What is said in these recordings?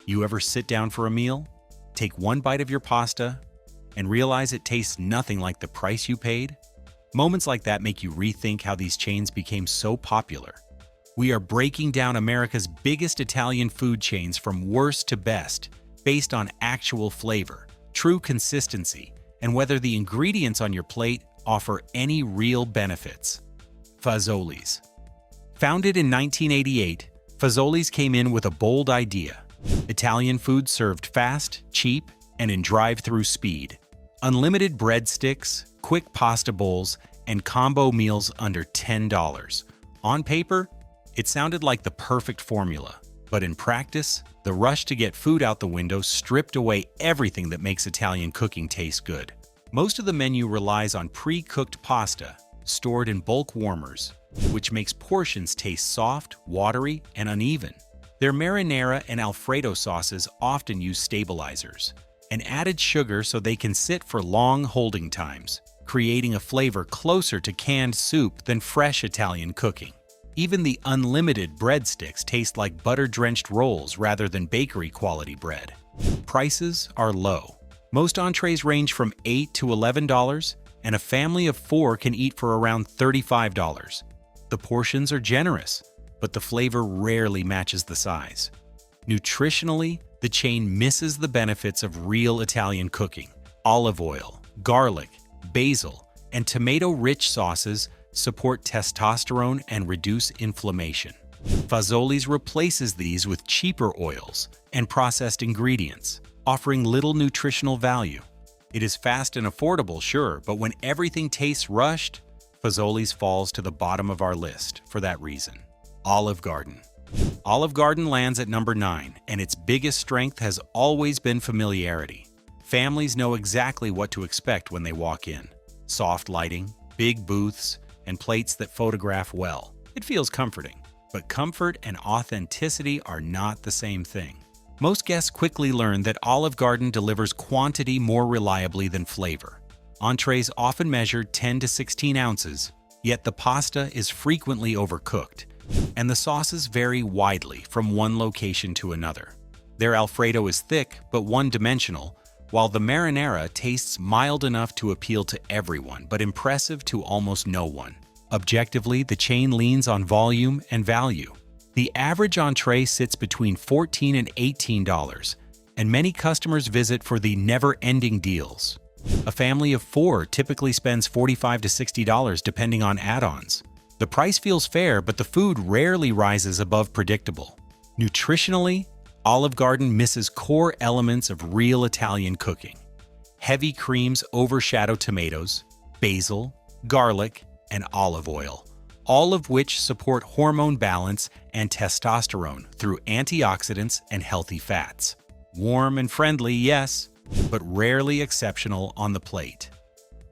You ever sit down for a meal, take one bite of your pasta, and realize it tastes nothing like the price you paid? Moments like that make you rethink how these chains became so popular. We are breaking down America's biggest Italian food chains from worst to best, based on actual flavor, true consistency, and whether the ingredients on your plate offer any real benefits. Fazoli's. Founded in 1988, Fazoli's came in with a bold idea. Italian food served fast, cheap, and in drive-through speed. Unlimited breadsticks, quick pasta bowls, and combo meals under $10. On paper, it sounded like the perfect formula, but in practice, the rush to get food out the window stripped away everything that makes Italian cooking taste good. Most of the menu relies on pre-cooked pasta, stored in bulk warmers, which makes portions taste soft, watery, and uneven. Their marinara and Alfredo sauces often use stabilizers and added sugar so they can sit for long holding times, creating a flavor closer to canned soup than fresh Italian cooking. Even the unlimited breadsticks taste like butter-drenched rolls rather than bakery-quality bread. Prices are low. Most entrees range from $8 to $11, and a family of 4 can eat for around $35. The portions are generous, but the flavor rarely matches the size. Nutritionally, the chain misses the benefits of real Italian cooking. Olive oil, garlic, basil, and tomato-rich sauces support testosterone and reduce inflammation. Fazoli's replaces these with cheaper oils and processed ingredients, offering little nutritional value. It is fast and affordable, sure, but when everything tastes rushed, Fazoli's falls to the bottom of our list for that reason. Olive Garden. Olive Garden lands at number 9, and its biggest strength has always been familiarity. Families know exactly what to expect when they walk in. Soft lighting, big booths, and plates that photograph well. It feels comforting. But comfort and authenticity are not the same thing. Most guests quickly learn that Olive Garden delivers quantity more reliably than flavor. Entrees often measure 10 to 16 ounces, yet the pasta is frequently overcooked, and the sauces vary widely from one location to another. Their Alfredo is thick but one-dimensional, while the marinara tastes mild enough to appeal to everyone but impressive to almost no one. Objectively, the chain leans on volume and value. The average entree sits between $14 and $18, and many customers visit for the never-ending deals. A family of 4 typically spends $45 to $60 depending on add-ons. The price feels fair, but the food rarely rises above predictable. Nutritionally, Olive Garden misses core elements of real Italian cooking. Heavy creams overshadow tomatoes, basil, garlic, and olive oil, all of which support hormone balance and testosterone through antioxidants and healthy fats. Warm and friendly, yes, but rarely exceptional on the plate.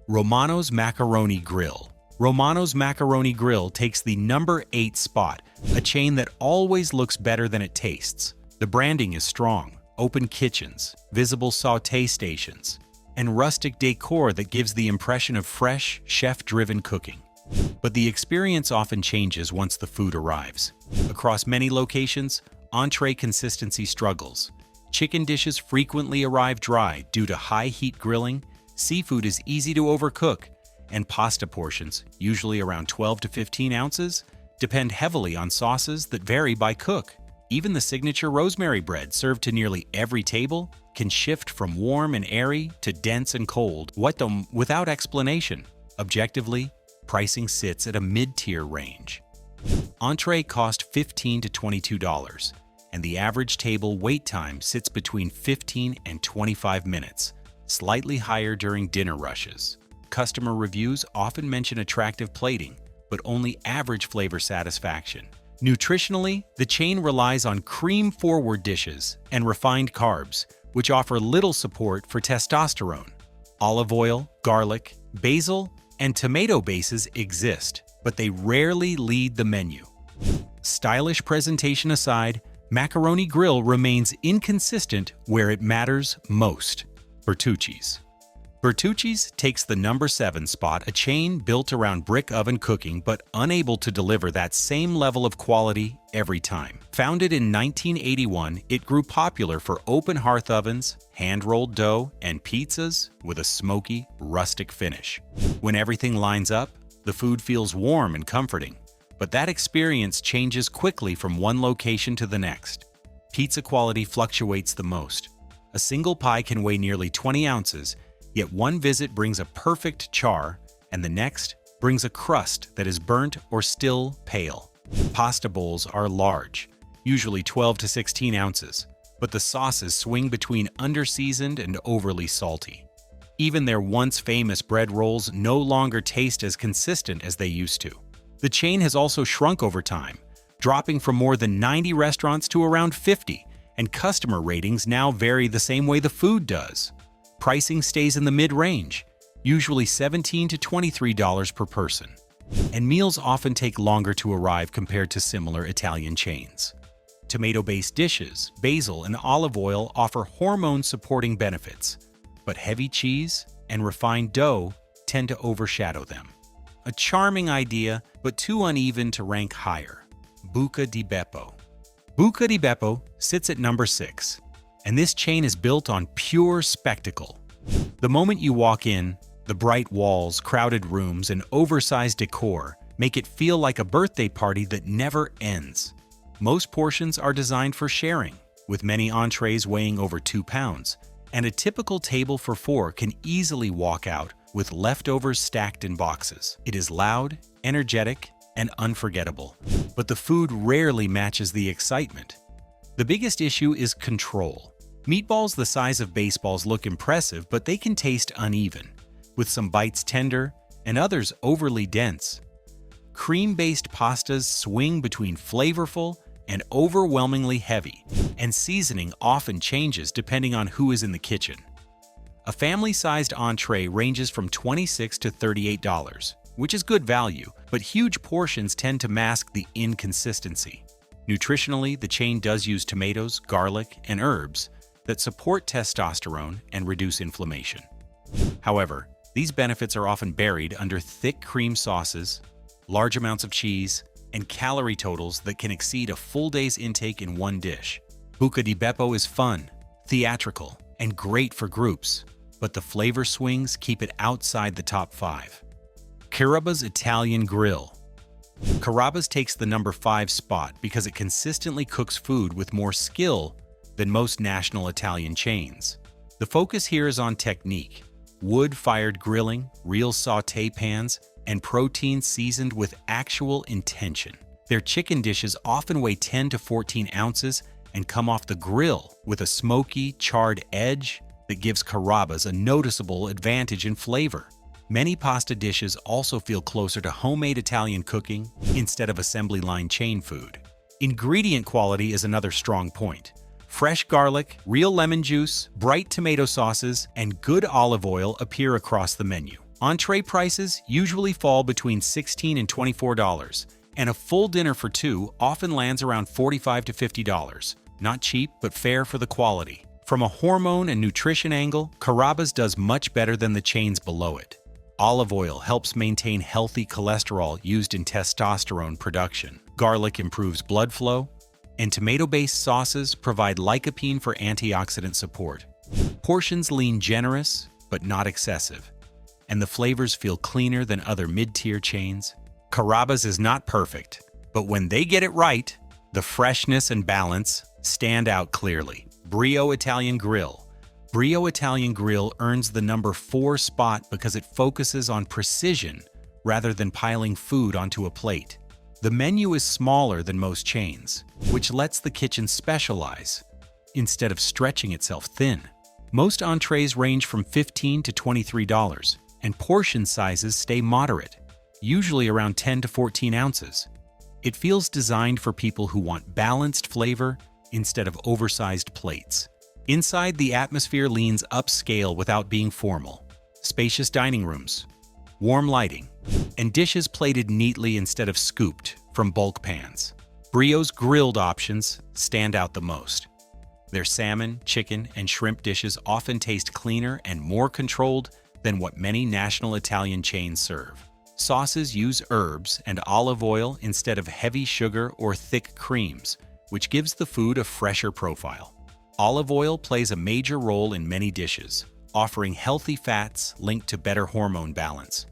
Romano's Macaroni Grill. Romano's Macaroni Grill takes the number 8 spot, a chain that always looks better than it tastes. The branding is strong, open kitchens, visible sauté stations, and rustic decor that gives the impression of fresh, chef-driven cooking. But the experience often changes once the food arrives. Across many locations, entree consistency struggles. Chicken dishes frequently arrive dry due to high heat grilling, seafood is easy to overcook, and pasta portions, usually around 12 to 15 ounces, depend heavily on sauces that vary by cook. Even the signature rosemary bread served to nearly every table can shift from warm and airy to dense and cold, without explanation. Objectively, pricing sits at a mid-tier range. Entree cost $15 to $22, and the average table wait time sits between 15 and 25 minutes, slightly higher during dinner rushes. Customer reviews often mention attractive plating, but only average flavor satisfaction. Nutritionally, the chain relies on cream-forward dishes and refined carbs, which offer little support for testosterone. Olive oil, garlic, basil, and tomato bases exist, but they rarely lead the menu. Stylish presentation aside, Macaroni Grill remains inconsistent where it matters most. Bertucci's. Bertucci's takes the number 7 spot, a chain built around brick oven cooking but unable to deliver that same level of quality every time. Founded in 1981, it grew popular for open hearth ovens, hand-rolled dough, and pizzas with a smoky, rustic finish. When everything lines up, the food feels warm and comforting, but that experience changes quickly from one location to the next. Pizza quality fluctuates the most. A single pie can weigh nearly 20 ounces, yet one visit brings a perfect char, and the next brings a crust that is burnt or still pale. Pasta bowls are large, usually 12 to 16 ounces, but the sauces swing between under-seasoned and overly salty. Even their once famous bread rolls no longer taste as consistent as they used to. The chain has also shrunk over time, dropping from more than 90 restaurants to around 50, and customer ratings now vary the same way the food does. Pricing stays in the mid-range, usually $17 to $23 per person. And meals often take longer to arrive compared to similar Italian chains. Tomato-based dishes, basil, and olive oil offer hormone-supporting benefits, but heavy cheese and refined dough tend to overshadow them. A charming idea, but too uneven to rank higher. Buca di Beppo. Buca di Beppo sits at number 6. And this chain is built on pure spectacle. The moment you walk in, the bright walls, crowded rooms, and oversized decor make it feel like a birthday party that never ends. Most portions are designed for sharing, with many entrees weighing over 2 pounds, and a typical table for 4 can easily walk out with leftovers stacked in boxes. It is loud, energetic, and unforgettable, but the food rarely matches the excitement. The biggest issue is control. Meatballs the size of baseballs look impressive, but they can taste uneven, with some bites tender and others overly dense. Cream-based pastas swing between flavorful and overwhelmingly heavy, and seasoning often changes depending on who is in the kitchen. A family-sized entree ranges from $26 to $38, which is good value, but huge portions tend to mask the inconsistency. Nutritionally, the chain does use tomatoes, garlic, and herbs that support testosterone and reduce inflammation. However, these benefits are often buried under thick cream sauces, large amounts of cheese, and calorie totals that can exceed a full day's intake in one dish. Buca di Beppo is fun, theatrical, and great for groups, but the flavor swings keep it outside the top 5. Carrabba's Italian Grill. Carrabba's takes the number 5 spot because it consistently cooks food with more skill than most national Italian chains. The focus here is on technique, wood-fired grilling, real sauté pans, and protein seasoned with actual intention. Their chicken dishes often weigh 10 to 14 ounces and come off the grill with a smoky, charred edge that gives Carrabba's a noticeable advantage in flavor. Many pasta dishes also feel closer to homemade Italian cooking instead of assembly line chain food. Ingredient quality is another strong point. Fresh garlic, real lemon juice, bright tomato sauces, and good olive oil appear across the menu. Entree prices usually fall between $16 and $24, and a full dinner for 2 often lands around $45 to $50. Not cheap, but fair for the quality. From a hormone and nutrition angle, Carrabba's does much better than the chains below it. Olive oil helps maintain healthy cholesterol used in testosterone production. Garlic improves blood flow, and tomato-based sauces provide lycopene for antioxidant support. Portions lean generous, but not excessive, and the flavors feel cleaner than other mid-tier chains. Carrabba's is not perfect, but when they get it right, the freshness and balance stand out clearly. Brio Italian Grill. Brio Italian Grill earns the number 4 spot because it focuses on precision rather than piling food onto a plate. The menu is smaller than most chains, which lets the kitchen specialize instead of stretching itself thin. Most entrees range from $15 to $23, and portion sizes stay moderate, usually around 10 to 14 ounces. It feels designed for people who want balanced flavor instead of oversized plates. Inside, the atmosphere leans upscale without being formal. Spacious dining rooms, warm lighting, and dishes plated neatly instead of scooped from bulk pans. Brio's grilled options stand out the most. Their salmon, chicken, and shrimp dishes often taste cleaner and more controlled than what many national Italian chains serve. Sauces use herbs and olive oil instead of heavy sugar or thick creams, which gives the food a fresher profile. Olive oil plays a major role in many dishes, offering healthy fats linked to better hormone balance.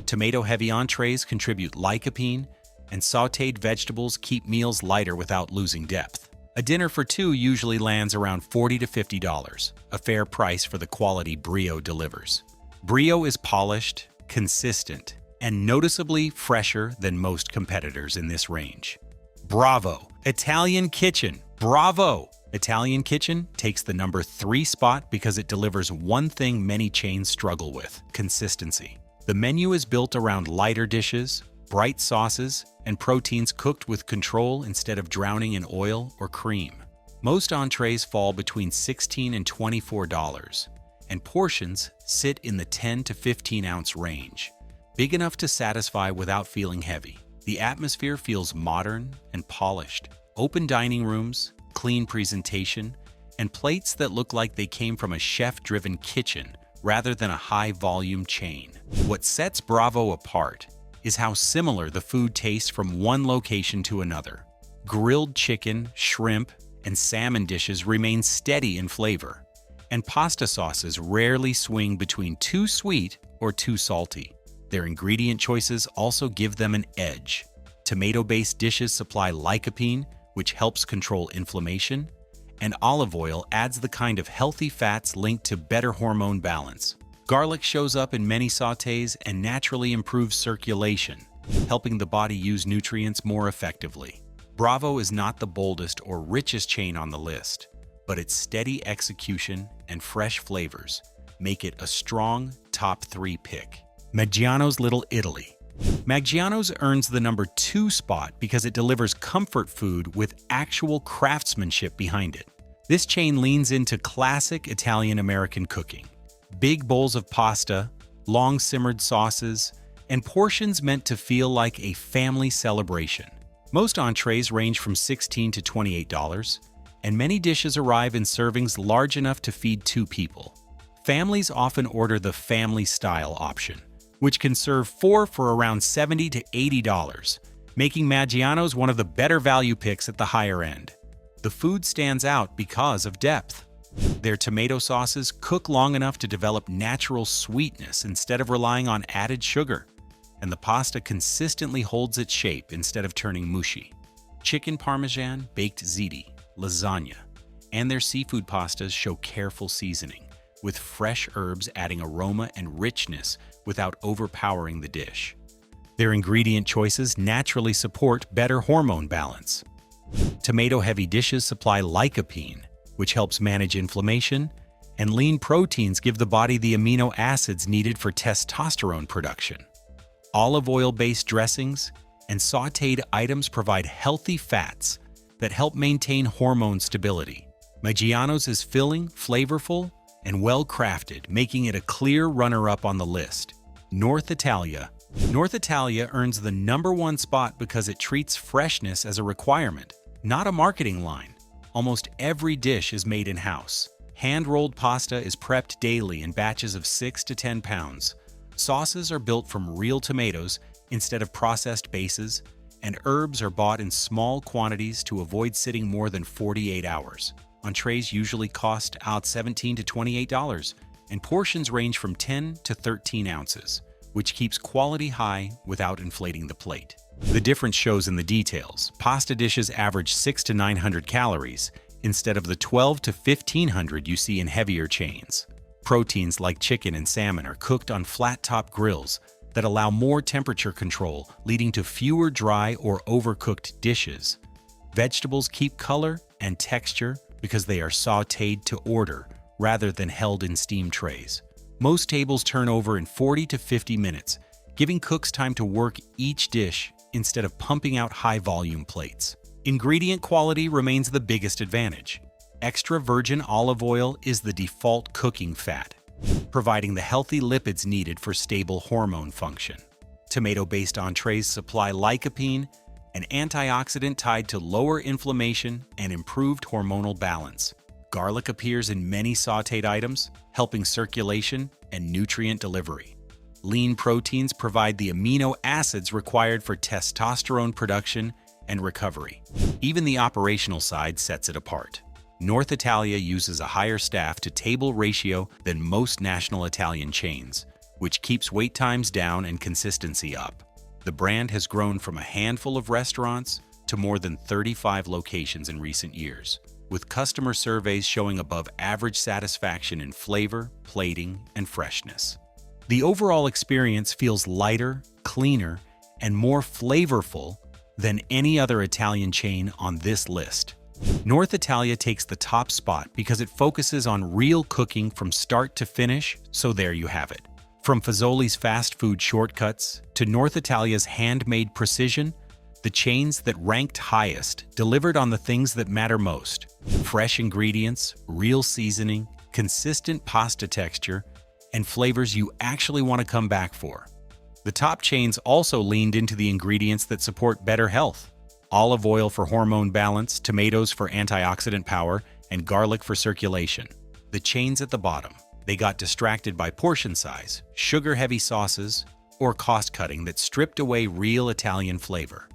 Tomato-heavy entrees contribute lycopene, and sautéed vegetables keep meals lighter without losing depth. A dinner for two usually lands around $40 to $50, a fair price for the quality Brio delivers. Brio is polished, consistent, and noticeably fresher than most competitors in this range. Bravo! Italian Kitchen. Bravo! Italian Kitchen takes the number 3 spot because it delivers one thing many chains struggle with: consistency. The menu is built around lighter dishes, bright sauces, and proteins cooked with control instead of drowning in oil or cream. Most entrees fall between $16 and $24, and portions sit in the 10 to 15 ounce range, big enough to satisfy without feeling heavy. The atmosphere feels modern and polished. Open dining rooms, clean presentation, and plates that look like they came from a chef-driven kitchen rather than a high-volume chain. What sets Bravo apart is how similar the food tastes from one location to another. Grilled chicken, shrimp, and salmon dishes remain steady in flavor, and pasta sauces rarely swing between too sweet or too salty. Their ingredient choices also give them an edge. Tomato-based dishes supply lycopene, which helps control inflammation, and olive oil adds the kind of healthy fats linked to better hormone balance. Garlic shows up in many sautés and naturally improves circulation, helping the body use nutrients more effectively. Bravo is not the boldest or richest chain on the list, but its steady execution and fresh flavors make it a strong top 3 pick. Maggiano's Little Italy. Maggiano's earns the number 2 spot because it delivers comfort food with actual craftsmanship behind it. This chain leans into classic Italian-American cooking. Big bowls of pasta, long simmered sauces, and portions meant to feel like a family celebration. Most entrees range from $16 to $28, and many dishes arrive in servings large enough to feed 2 people. Families often order the family-style option, which can serve 4 for around $70 to $80, making Maggiano's one of the better value picks at the higher end. The food stands out because of depth. Their tomato sauces cook long enough to develop natural sweetness instead of relying on added sugar, and the pasta consistently holds its shape instead of turning mushy. Chicken parmesan, baked ziti, lasagna, and their seafood pastas show careful seasoning, with fresh herbs adding aroma and richness without overpowering the dish. Their ingredient choices naturally support better hormone balance. Tomato-heavy dishes supply lycopene, which helps manage inflammation, and lean proteins give the body the amino acids needed for testosterone production. Olive oil-based dressings and sautéed items provide healthy fats that help maintain hormone stability. Maggiano's is filling, flavorful, and well-crafted, making it a clear runner-up on the list. North Italia. North Italia earns the number 1 spot because it treats freshness as a requirement, not a marketing line. Almost every dish is made in-house. Hand-rolled pasta is prepped daily in batches of 6 to 10 pounds. Sauces are built from real tomatoes instead of processed bases, and herbs are bought in small quantities to avoid sitting more than 48 hours. Entrees usually cost out $17 to $28, and portions range from 10 to 13 ounces, which keeps quality high without inflating the plate. The difference shows in the details. Pasta dishes average 600 to 900 calories instead of the 1200 to 1500 you see in heavier chains. Proteins like chicken and salmon are cooked on flat-top grills that allow more temperature control, leading to fewer dry or overcooked dishes. Vegetables keep color and texture because they are sautéed to order rather than held in steam trays. Most tables turn over in 40 to 50 minutes, giving cooks time to work each dish instead of pumping out high-volume plates. Ingredient quality remains the biggest advantage. Extra virgin olive oil is the default cooking fat, providing the healthy lipids needed for stable hormone function. Tomato-based entrees supply lycopene, an antioxidant tied to lower inflammation and improved hormonal balance. Garlic appears in many sautéed items, helping circulation and nutrient delivery. Lean proteins provide the amino acids required for testosterone production and recovery. Even the operational side sets it apart. North Italia uses a higher staff-to-table ratio than most national Italian chains, which keeps wait times down and consistency up. The brand has grown from a handful of restaurants to more than 35 locations in recent years, with customer surveys showing above average satisfaction in flavor, plating, and freshness. The overall experience feels lighter, cleaner, and more flavorful than any other Italian chain on this list. North Italia takes the top spot because it focuses on real cooking from start to finish, so there you have it. From Fazoli's fast food shortcuts to North Italia's handmade precision, the chains that ranked highest delivered on the things that matter most: fresh ingredients, real seasoning, consistent pasta texture, and flavors you actually want to come back for. The top chains also leaned into the ingredients that support better health: olive oil for hormone balance, tomatoes for antioxidant power, and garlic for circulation. The chains at the bottom, they got distracted by portion size, sugar-heavy sauces, or cost-cutting that stripped away real Italian flavor.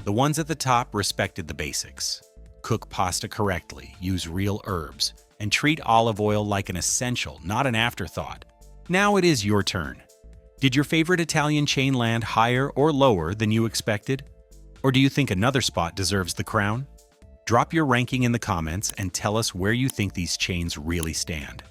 The ones at the top respected the basics. Cook pasta correctly, use real herbs, and treat olive oil like an essential, not an afterthought. Now it is your turn. Did your favorite Italian chain land higher or lower than you expected? Or do you think another spot deserves the crown? Drop your ranking in the comments and tell us where you think these chains really stand.